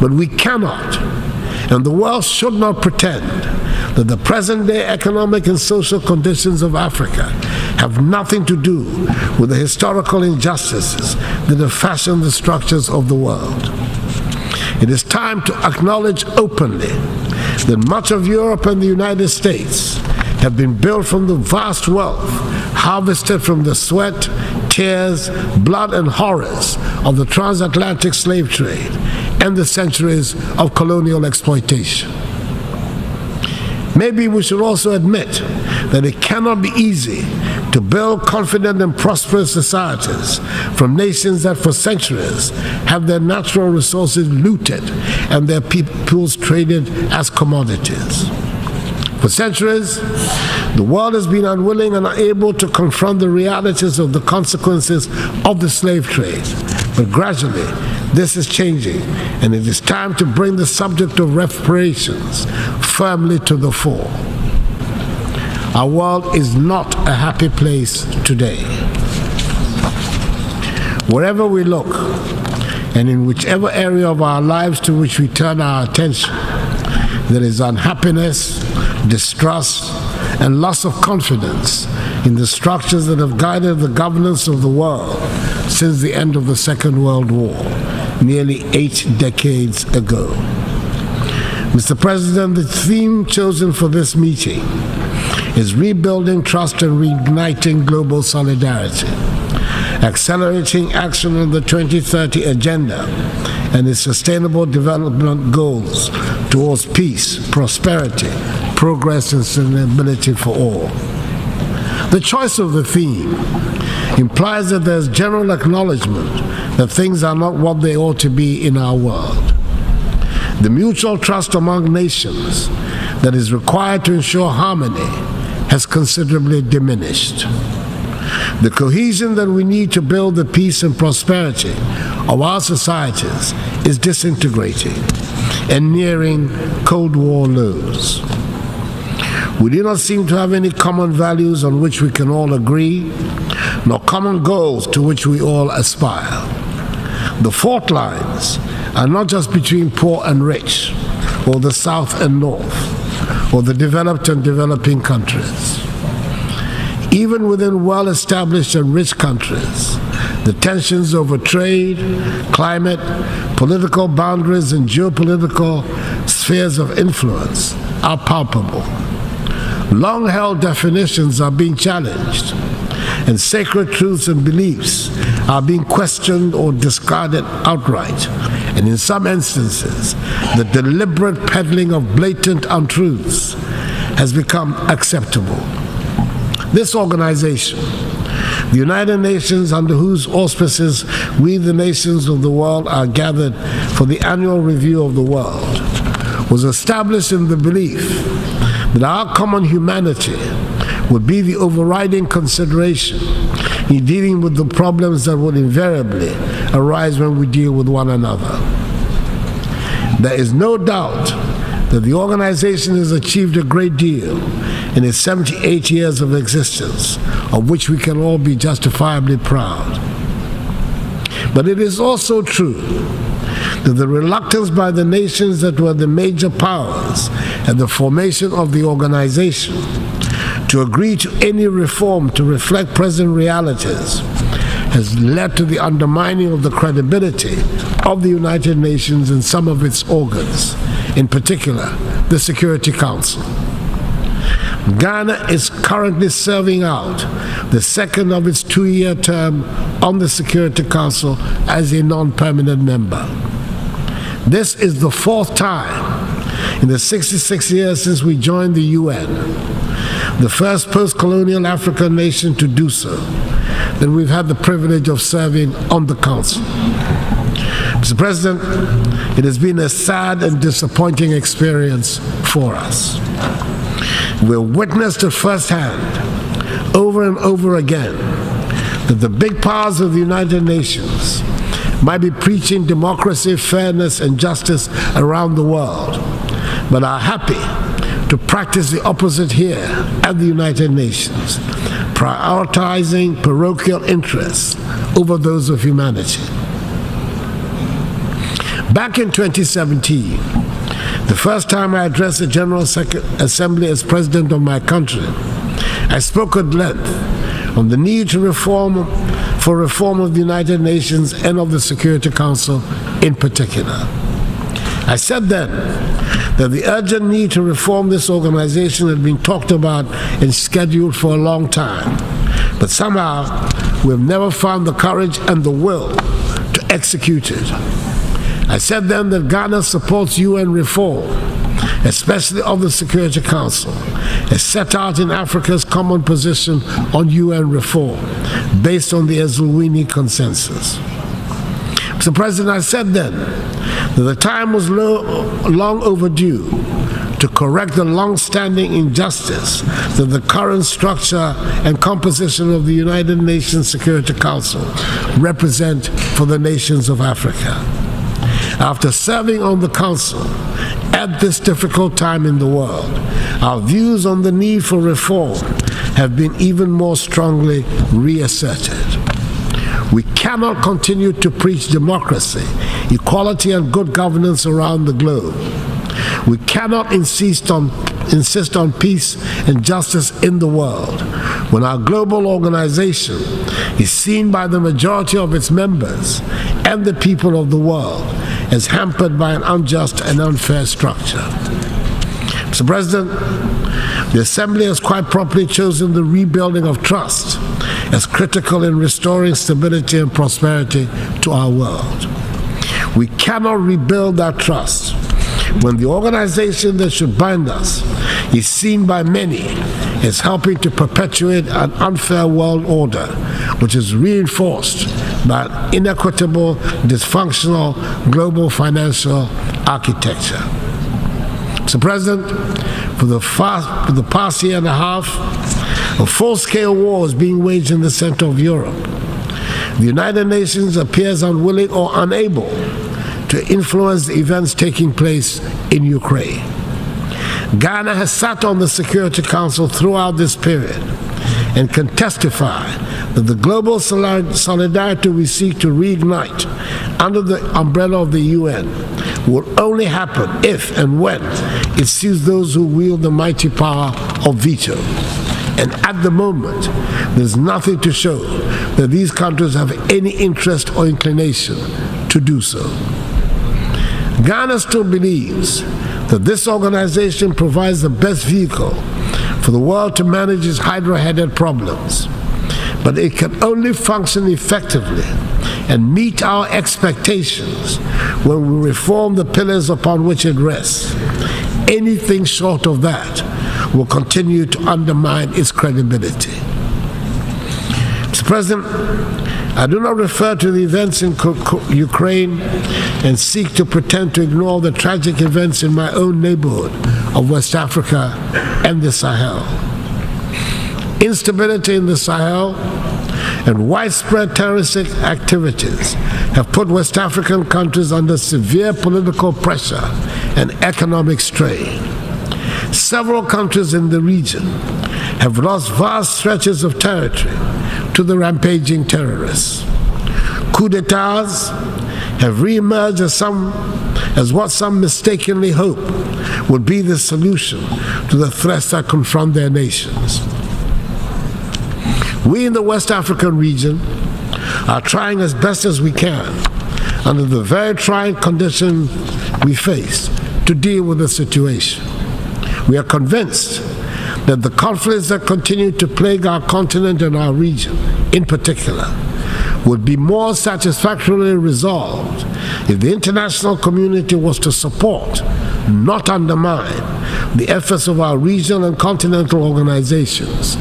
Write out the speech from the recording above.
But we cannot, and the world should not pretend that the present-day economic and social conditions of Africa have nothing to do with the historical injustices that have fashioned the structures of the world. It is time to acknowledge openly that much of Europe and the United States have been built from the vast wealth harvested from the sweat, tears, blood, and horrors of the transatlantic slave trade and the centuries of colonial exploitation. Maybe we should also admit that it cannot be easy to build confident and prosperous societies from nations that for centuries have their natural resources looted and their peoples traded as commodities. For centuries, the world has been unwilling and unable to confront the realities of the consequences of the slave trade. But gradually, this is changing, and it is time to bring the subject of reparations firmly to the fore. Our world is not a happy place today. Wherever we look, and in whichever area of our lives to which we turn our attention, there is unhappiness, distrust, and loss of confidence in the structures that have guided the governance of the world since the end of the Second World War, nearly 8 decades ago. Mr. President, the theme chosen for this meeting is rebuilding trust and reigniting global solidarity, accelerating action on the 2030 Agenda and its sustainable development goals towards peace, prosperity, progress, and sustainability for all. The choice of the theme implies that there's general acknowledgement that things are not what they ought to be in our world. The mutual trust among nations that is required to ensure harmony has considerably diminished. The cohesion that we need to build the peace and prosperity of our societies is disintegrating and nearing Cold War lows. We do not seem to have any common values on which we can all agree, nor common goals to which we all aspire. The fault lines are not just between poor and rich, or the South and North, or the developed and developing countries. Even within well-established and rich countries, the tensions over trade, climate, political boundaries, and geopolitical spheres of influence are palpable. Long-held definitions are being challenged, and sacred truths and beliefs are being questioned or discarded outright. And in some instances, the deliberate peddling of blatant untruths has become acceptable. This organization, the United Nations, under whose auspices we, the nations of the world, are gathered for the annual review of the world, was established in the belief that our common humanity would be the overriding consideration in dealing with the problems that would invariably arise when we deal with one another. There is no doubt that the organization has achieved a great deal in its 78 years of existence, of which we can all be justifiably proud. But it is also true that the reluctance by the nations that were the major powers at the formation of the organization to agree to any reform to reflect present realities has led to the undermining of the credibility of the United Nations and some of its organs, in particular, the Security Council. Ghana is currently serving out the second of its 2-year term on the Security Council as a non-permanent member. This is the 4th time in the 66 years since we joined the UN, the first post-colonial African nation to do so, that we've had the privilege of serving on the Council. Mr. President, it has been a sad and disappointing experience for us. We've witnessed it firsthand, over and over again, that the big powers of the United Nations might be preaching democracy, fairness, and justice around the world, but are happy to practice the opposite here at the United Nations, prioritizing parochial interests over those of humanity. Back in 2017, the first time I addressed the General Assembly as president of my country, I spoke at length on the need to reform of the United Nations and of the Security Council in particular. I said then that the urgent need to reform this organization had been talked about and scheduled for a long time, but somehow we have never found the courage and the will to execute it. I said then that Ghana supports UN reform, especially of the Security Council, as set out in Africa's common position on UN reform, based on the Eswatini Consensus. Mr. President, I said then that the time was long overdue to correct the long-standing injustice that the current structure and composition of the United Nations Security Council represent for the nations of Africa. After serving on the Council at this difficult time in the world, our views on the need for reform have been even more strongly reasserted. We cannot continue to preach democracy, equality, and good governance around the globe. We cannot insist on peace and justice in the world when our global organization is seen by the majority of its members and the people of the world as hampered by an unjust and unfair structure. Mr. President, the Assembly has quite properly chosen the rebuilding of trust as critical in restoring stability and prosperity to our world. We cannot rebuild that trust when the organization that should bind us is seen by many as helping to perpetuate an unfair world order, which is reinforced by an inequitable, dysfunctional global financial architecture. Mr. President, for the past year and a half, a full-scale war is being waged in the center of Europe. The United Nations appears unwilling or unable to influence the events taking place in Ukraine. Ghana has sat on the Security Council throughout this period and can testify that the global solidarity we seek to reignite under the umbrella of the UN will only happen if and when it suits those who wield the mighty power of veto. And at the moment, there's nothing to show that these countries have any interest or inclination to do so. Ghana still believes that this organization provides the best vehicle for the world to manage its hydra-headed problems, but it can only function effectively and meet our expectations when we reform the pillars upon which it rests. Anything short of that will continue to undermine its credibility. Mr. President, I do not refer to the events in Ukraine and seek to pretend to ignore the tragic events in my own neighborhood of West Africa and the Sahel. Instability in the Sahel and widespread terroristic activities have put West African countries under severe political pressure and economic strain. Several countries in the region have lost vast stretches of territory to the rampaging terrorists. Coup d'etats have re-emerged as what some mistakenly hope would be the solution to the threats that confront their nations. We in the West African region are trying as best as we can, under the very trying conditions we face, to deal with the situation. We are convinced that the conflicts that continue to plague our continent and our region, in particular, would be more satisfactorily resolved if the international community was to support, not undermine, the efforts of our regional and continental organizations.